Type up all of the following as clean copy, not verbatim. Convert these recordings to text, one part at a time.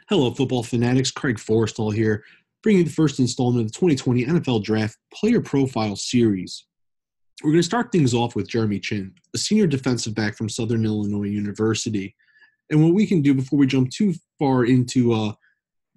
Hello, football fanatics. Craig Forrestall here, bringing you the first installment of the 2020 NFL Draft Player Profile Series. We're going to start things off with Jeremy Chinn, a senior defensive back from Southern Illinois University. And what we can do before we jump too far into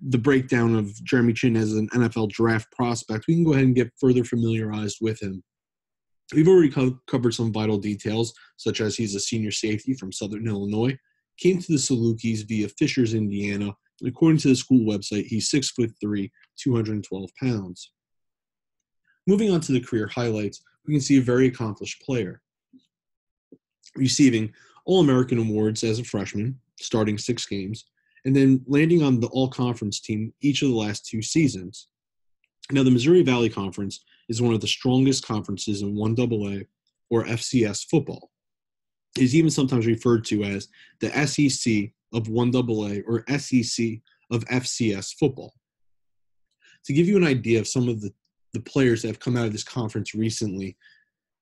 the breakdown of Jeremy Chinn as an NFL draft prospect, we can go ahead and get further familiarized with him. We've already covered some vital details, such as he's a senior safety from Southern Illinois, came to the Salukis via Fishers, Indiana, and according to the school website, he's 6'3", 212 pounds. Moving on to the career highlights, we can see a very accomplished player, receiving All-American awards as a freshman, starting 6 games, and then landing on the All-Conference team each of the last 2 seasons. Now, the Missouri Valley Conference is one of the strongest conferences in 1AA or FCS football. It is even sometimes referred to as the SEC of 1AA or SEC of FCS football. To give you an idea of some of the players that have come out of this conference recently,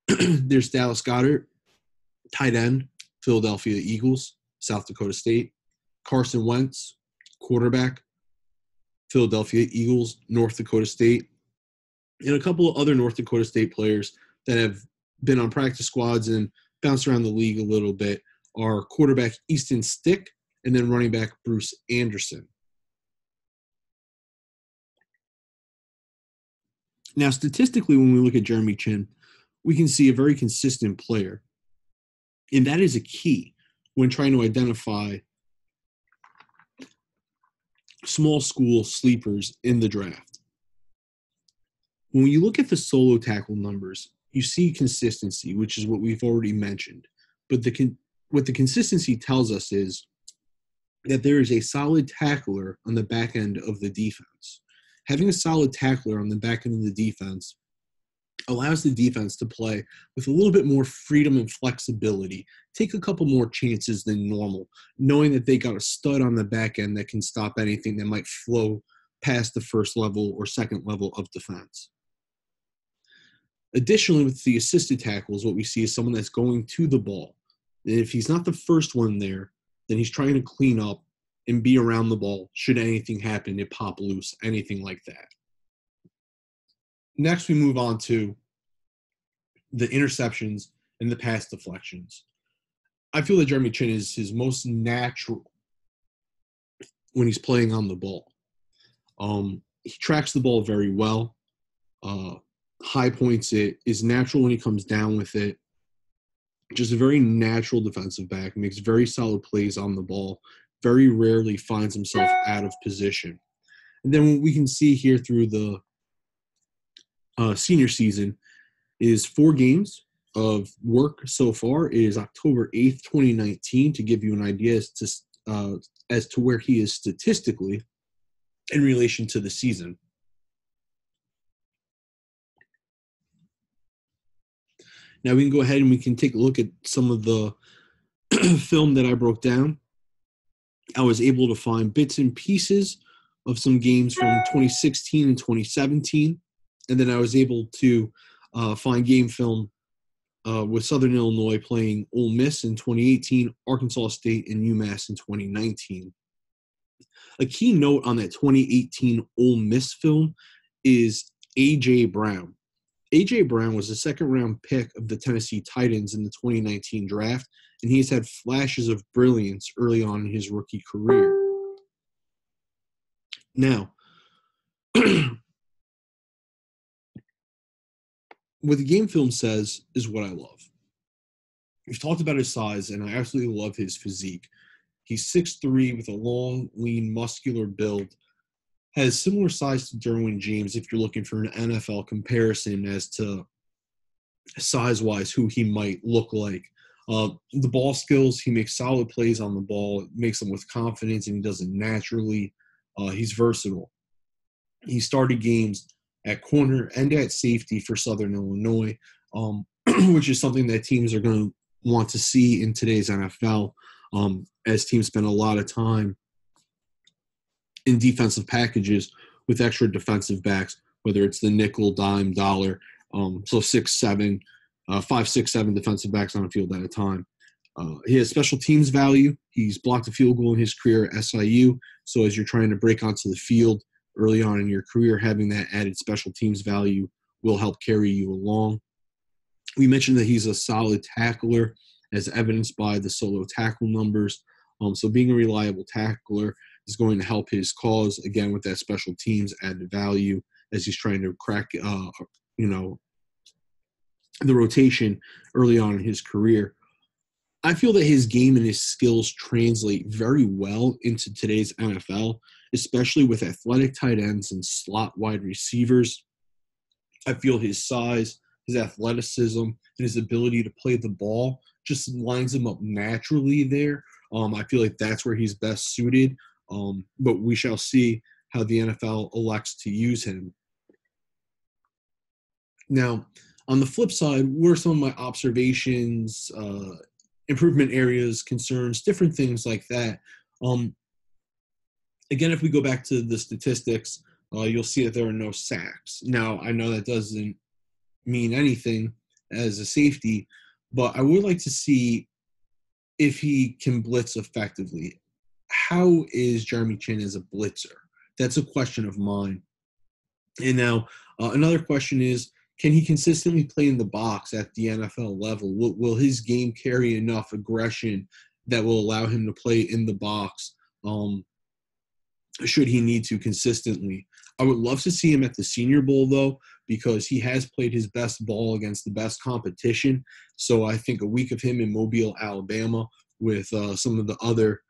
there's Dallas Goedert, tight end, Philadelphia Eagles, South Dakota State, Carson Wentz, quarterback, Philadelphia Eagles, North Dakota State, and a couple of other North Dakota State players that have been on practice squads and bounced around the league a little bit are quarterback Easton Stick and then running back Bruce Anderson. Now, statistically, when we look at Jeremy Chinn, we can see a very consistent player, and that is a key when trying to identify small school sleepers in the draft. When you look at the solo tackle numbers, you see consistency, which is what we've already mentioned. But what the consistency tells us is that there is a solid tackler on the back end of the defense. Having a solid tackler on the back end of the defense allows the defense to play with a little bit more freedom and flexibility, take a couple more chances than normal, knowing that they got a stud on the back end that can stop anything that might flow past the first level or second level of defense. Additionally, with the assisted tackles, what we see is someone that's going to the ball. And if he's not the first one there, then he's trying to clean up and be around the ball should anything happen to pop loose, anything like that. Next, we move on to the interceptions and the pass deflections. I feel that Jeremy Chinn is his most natural when he's playing on the ball. He tracks the ball very well. High points it, is natural when he comes down with it. Just a very natural defensive back, makes very solid plays on the ball, very rarely finds himself out of position. And then what we can see here through the senior season is 4 games of work so far. It is October 8th, 2019, to give you an idea as to where he is statistically in relation to the season. Now we can go ahead and we can take a look at some of the film that I broke down. I was able to find bits and pieces of some games from 2016 and 2017. And then I was able to find game film with Southern Illinois playing Ole Miss in 2018, Arkansas State, and UMass in 2019. A key note on that 2018 Ole Miss film is A.J. Brown. A.J. Brown was a second-round pick of the Tennessee Titans in the 2019 draft, and he's had flashes of brilliance early on in his rookie career. Now, what the game film says is what I love. We've talked about his size, and I absolutely love his physique. He's 6'3", with a long, lean, muscular build. Has similar size to Derwin James if you're looking for an NFL comparison as to size-wise who he might look like. The ball skills, he makes solid plays on the ball, makes them with confidence, and he does it naturally. He's versatile. He started games at corner and at safety for Southern Illinois, which is something that teams are going to want to see in today's NFL, as teams spend a lot of time in defensive packages with extra defensive backs, whether it's the nickel, dime, dollar, so 5, 6, 7 defensive backs on the field at a time. He has special teams value. He's blocked a field goal in his career at SIU. So as you're trying to break onto the field early on in your career, having that added special teams value will help carry you along. We mentioned that he's a solid tackler, as evidenced by the solo tackle numbers. So being a reliable tackler is going to help his cause, again, with that special teams added value as he's trying to crack, the rotation early on in his career. I feel that his game and his skills translate very well into today's NFL, especially with athletic tight ends and slot wide receivers. I feel his size, his athleticism, and his ability to play the ball just lines him up naturally there. I feel like that's where he's best suited, but we shall see how the NFL elects to use him. Now, on the flip side, what are some of my observations, improvement areas, concerns, different things like that? Again, if we go back to the statistics, you'll see that there are no sacks. Now, I know that doesn't mean anything as a safety, but I would like to see if he can blitz effectively. How is Jeremy Chinn as a blitzer? That's a question of mine. And now another question is, can he consistently play in the box at the NFL level? Will his game carry enough aggression that will allow him to play in the box should he need to consistently? I would love to see him at the Senior Bowl, though, because he has played his best ball against the best competition. So I think a week of him in Mobile, Alabama, with some of the other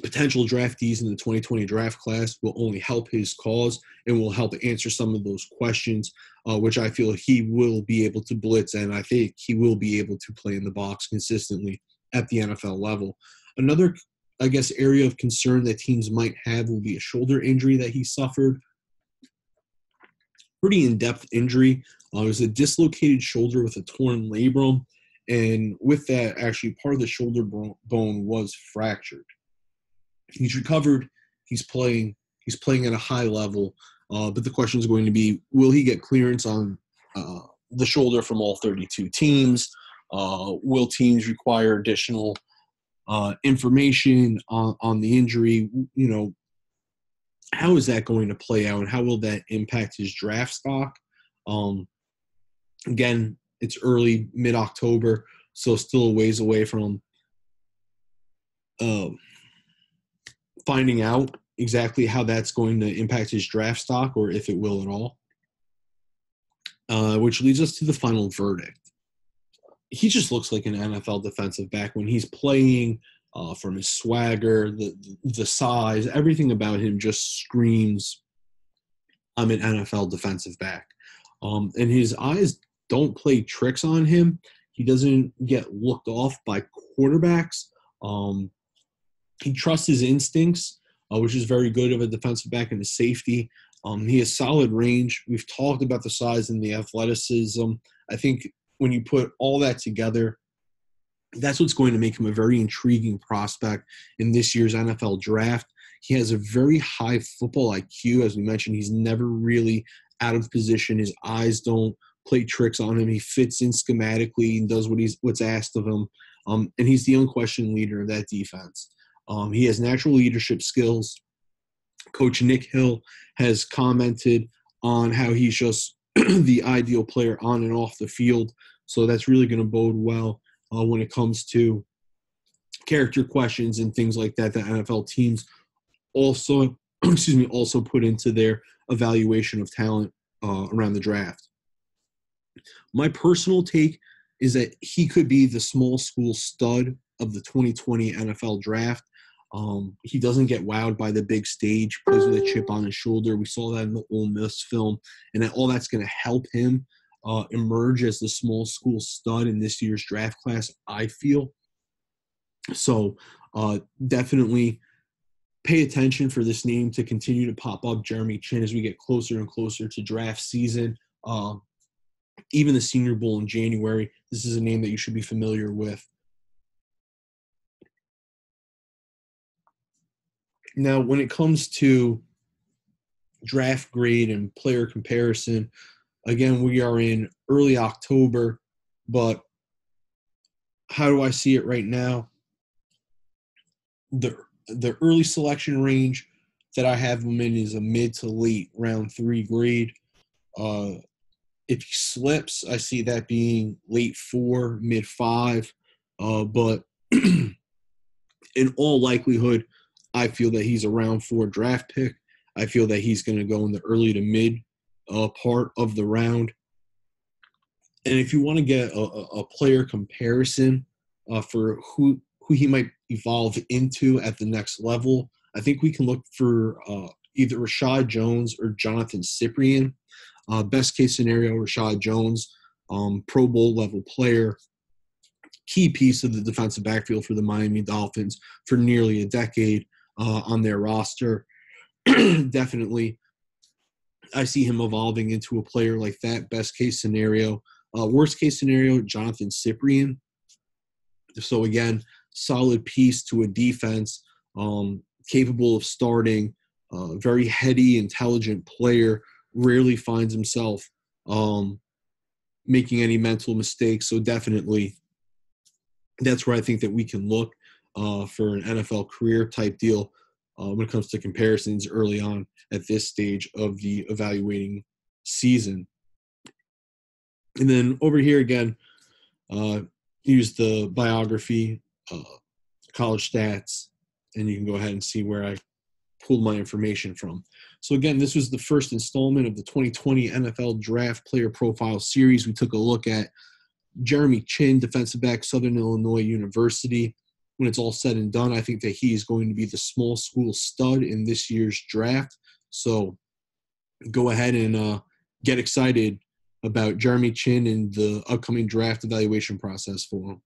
potential draftees in the 2020 draft class will only help his cause and will help answer some of those questions, which I feel he will be able to blitz, and I think he will be able to play in the box consistently at the NFL level. Another, I guess, area of concern that teams might have will be a shoulder injury that he suffered. Pretty in-depth injury. It was a dislocated shoulder with a torn labrum, and with that, actually, part of the shoulder bone was fractured. He's recovered. He's playing at a high level, but the question is going to be, will he get clearance on the shoulder from all 32 teams? Will teams require additional information on the injury? How is that going to play out, and how will that impact his draft stock? Again, it's early, mid-October, so still a ways away from finding out exactly how that's going to impact his draft stock, or if it will at all. Which leads us to the final verdict. He just looks like an NFL defensive back when he's playing. From his swagger, the size, everything about him just screams, I'm an NFL defensive back. And his eyes don't play tricks on him. He doesn't get looked off by quarterbacks. He trusts his instincts, which is very good of a defensive back and a safety. He has solid range. We've talked about the size and the athleticism. I think when you put all that together, that's what's going to make him a very intriguing prospect in this year's NFL draft. He has a very high football IQ. As we mentioned, he's never really out of position. His eyes don't play tricks on him. He fits in schematically and does what's asked of him. And he's the unquestioned leader of that defense. He has natural leadership skills. Coach Nick Hill has commented on how he's just the ideal player on and off the field. So that's really going to bode well when it comes to character questions and things like that NFL teams also put into their evaluation of talent around the draft. My personal take is that he could be the small school stud of the 2020 NFL draft. He doesn't get wowed by the big stage, plays with a chip on his shoulder. We saw that in the Ole Miss film, and all that's going to help him emerge as the small school stud in this year's draft class, I feel. So definitely pay attention for this name to continue to pop up, Jeremy Chinn, as we get closer and closer to draft season. Even the Senior Bowl in January, this is a name that you should be familiar with. Now, when it comes to draft grade and player comparison, again, we are in early October, but how do I see it right now? The early selection range that I have him in is a mid to late round 3 grade. Uh, if he slips, I see that being late 4, mid 5. But in all likelihood, I feel that he's a round 4 draft pick. I feel that he's going to go in the early to mid part of the round. And if you want to get a player comparison for who he might evolve into at the next level, I think we can look for either Rashad Jones or Jonathan Cyprien. Best case scenario, Rashad Jones, Pro Bowl level player, key piece of the defensive backfield for the Miami Dolphins for nearly a decade on their roster. Definitely, I see him evolving into a player like that. Best case scenario. Worst case scenario, Jonathan Cyprien. So again, solid piece to a defense, capable of starting, very heady, intelligent player, rarely finds himself making any mental mistakes. So definitely that's where I think that we can look for an NFL career type deal when it comes to comparisons early on at this stage of the evaluating season. And then over here again, use the biography, college stats, and you can go ahead and see where I pulled my information from. So again, this was the first installment of the 2020 NFL Draft Player Profile Series. We took a look at Jeremy Chinn, defensive back, Southern Illinois University. When it's all said and done, I think that he is going to be the small school stud in this year's draft. So go ahead and get excited about Jeremy Chinn and the upcoming draft evaluation process for him.